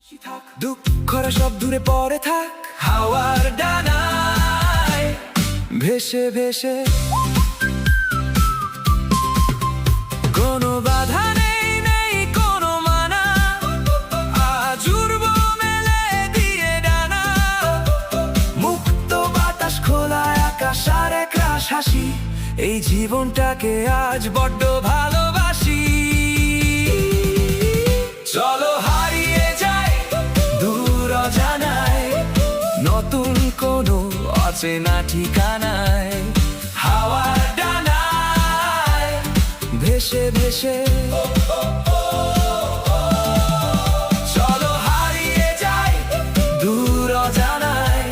দুঃখরা সব দূরে পড়ে থাক হাওয়ার ডানায় ভেসে ভেসে। কোনো বাধা নেই, নেই কোনো মানা, আজ উড়বো মেলে দিয়ে ডানা। মুক্ত বাতাস, খোলা আকাশ আর এক রাশ হাসি, এই জীবনটাকে আজ বড্ড ভালোবাসি। চলো হারিয়ে যাই দূর অজানায়, নতুন কোনো অচেনা ঠিকানায়। হাওয়ার ডানায় ভেসে ভেসে। চলো হারিয়ে যাই দূর অজানায়,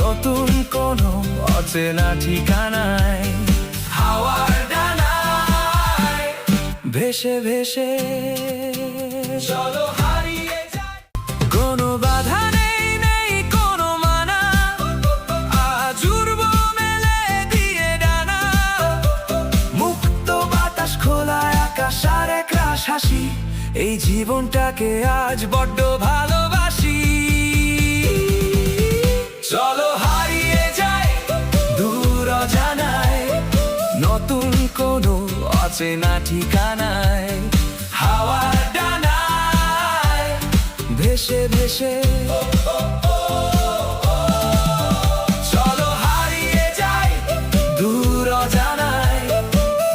নতুন কোনো অচেনা ঠিকানায়। হাওয়ার ডানায় ভেসে ভেসে। চলো হারিয়ে যাই। কোনো বাধা নেই, নেই কোনো মানা, আজ উড়বো মেলে দিয়ে ডানা। মুক্ত বাতাস, খোলা আকাশ আর এক রাশ হাসি, এই জীবনটাকে আজ বড্ড ভালোবাসি। চলো হারিয়ে যাই দূর অজানায়, নতুন কোনো অচেনা ঠিকানায়। হাওয়ার ডানায় ভেসে ভেসে। চলো হারিয়ে যাই দূর অজানায়,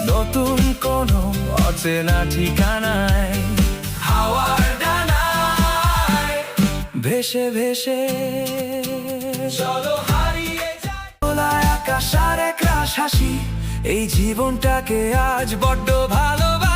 নতুন কোনো অচেনা ঠিকানায়। হাওয়ার ডানায় ভেসে ভেসে। চলো হারিয়ে যাই। খোলা আকাশ আর এক রাশ হাসি, এই জীবনটাকে আজ বড্ড ভালোবাসি।